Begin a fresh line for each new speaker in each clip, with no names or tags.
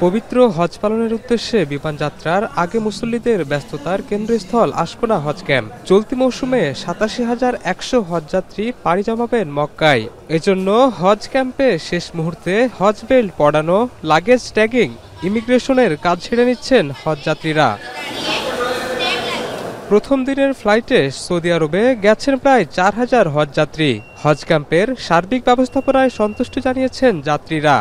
পবিত্র হজ পালনের উদ্দেশ্যে বিমান যাত্রার আগে মুসল্লিদের ব্যস্ততার কেন্দ্রস্থল আশকোনা হজ ক্যাম্প। চলতি মৌসুমে ৮৭,১০০ হজযাত্রী পাড়ি জমাবেন মক্কায়। এজন্য হজ ক্যাম্পে শেষ মুহূর্তে হজ বেল্ট পরানো, লাগেজ ট্যাগিং, ইমিগ্রেশনের কাজ সেরে নিচ্ছেন হজযাত্রীরা। প্রথম দিনের ফ্লাইটে সৌদি আরবে গেছেন প্রায় ৪,০০০ হজযাত্রী। হজ ক্যাম্পের সার্বিক ব্যবস্থাপনায় সন্তুষ্টি জানিয়েছেন যাত্রীরা।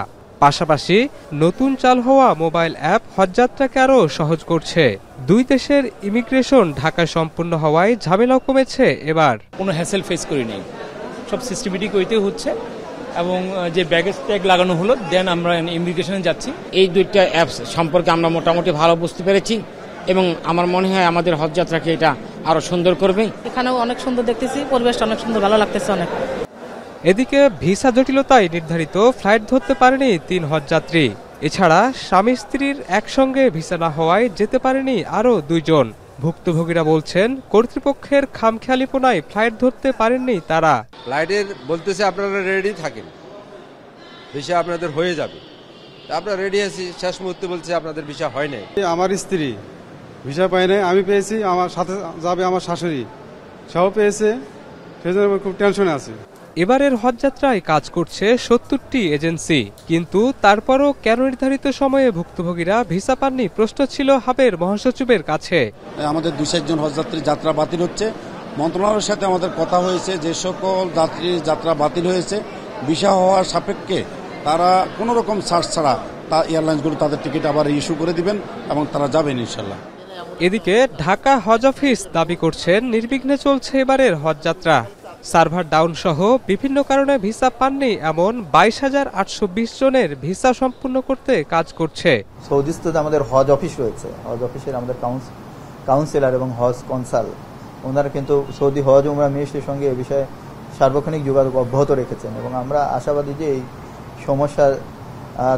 পাশাপাশি নতুন চালু হওয়া মোবাইল অ্যাপ হজযাত্রাকে আরও সহজ করছে। দুই দেশের ইমিগ্রেশন ঢাকায় সম্পূর্ণ হওয়ায় ঝামেলাও কমেছে। এবার
কোনো হ্যাসেল ফেস করিনি, সব সিস্টেমেটিক ওইতে হচ্ছে এবং যে ব্যাগেজ ট্যাগ লাগানো হলো দেন আমরা ইমিগ্রেশনে যাচ্ছি।
এই দুইটা অ্যাপস সম্পর্কে আমরা মোটামুটি ভালো বুঝতে পেরেছি এবং আমার মনে হয় আমাদের হজযাত্রাকে এটা আরো সুন্দর করবে।
এখানেও অনেক সুন্দর দেখতেছি, পরিবেশটা অনেক সুন্দর, ভালো লাগতেছে অনেক।
এদিকে ভিসা জটিলতায় নির্ধারিত ফ্লাইট ধরতে পারেনি ৩ হজযাত্রী। এছাড়া স্বামী স্ত্রীর একসঙ্গে ভিসা না হওয়ায় যেতে পারেনি আরও ২ জন। ভুক্তভোগীরা বলছেন কর্তৃপক্ষের খামখেয়ালিপনায় ফ্লাইট ধরতে পারেননি তারা।
ফ্লাইটের বলতেছে আপনারা রেডি থাকেন, ভিসা আপনাদের হয়ে যাবে, আপনারা রেডি আছি, শেষ মুহূর্তে বলছে আপনাদের ভিসা হয় নাই।
আমার স্ত্রী ভিসা পায় নাই, আমি পেয়েছি, আমার সাথে যাবে আমার শাশুড়ি, সেও পেয়েছে, সেজন্য খুব টেনশনে আছি।
এবারের হজযাত্রায় কাজ করছে ৭০টি এজেন্সি, কিন্তু তারপরও কেন নির্ধারিত সময়ে ভুক্তভোগীরা ভিসা পাননি প্রশ্ন ছিল হাবের মহাসচিবের কাছে।
আমাদের ২-৪ জন হজযাত্রী যাত্রা বাতিল হচ্ছে। মন্ত্রণালয়ের সাথে আমাদের কথা হয়েছে, যে সকল যাত্রী যাত্রা বাতিল হয়েছে ভিসা হওয়ার সাপেক্ষে তারা কোনো রকম চার্জ ছাড়া এয়ারলাইন্সগুলো তাদের টিকিট আবার ইস্যু করে দিবেন এবং তারা যাবেন ইনশাল্লাহ।
এদিকে ঢাকা হজ অফিস দাবি করছেন নির্বিঘ্নে চলছে এবারের হজযাত্রা। সার্ভার ডাউন সহ বিভিন্ন কারণে ভিসা পাননি এমন ২২,৮২০ জনের ভিসা সম্পূর্ণ করতে কাজ করছে।
সৌদিতে আমাদের হজ অফিস রয়েছে, হজ অফিসের আমাদের কাউন্সিলর এবং হজ কনসাল, ওনারা কিন্তু সৌদি হজ উমরা মিনিস্ট্রির সঙ্গে এ বিষয়ে সার্বক্ষণিক যোগাযোগ অব্যাহত রেখেছেন এবং আমরা আশাবাদী যে এই সমস্যা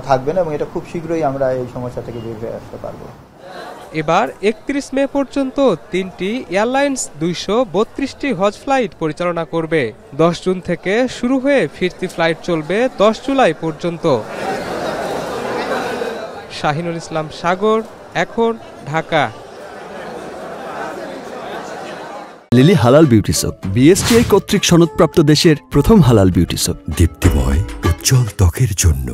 থাকবে না এবং এটা খুব শীঘ্রই আমরা এই সমস্যা থেকে বের হয়ে আসতে পারবো।
এবার ৩১ মে পর্যন্ত ৩টি এয়ারলাইন্স ২৩২টি হজ ফ্লাইট পরিচালনা করবে। ১০ জুন থেকে শুরু হয়ে ফিরতি ফ্লাইট চলবে ১০ জুলাই পর্যন্ত। শাহিনুল ইসলাম সাগর, এখন, ঢাকা।
লিলি হালাল বিউটি সোপ, বিএসটিআই কর্তৃক সনদপ্রাপ্ত দেশের প্রথম হালাল বিউটি সোপ। দীপ্তিময় উজ্জ্বল ত্বকের জন্য।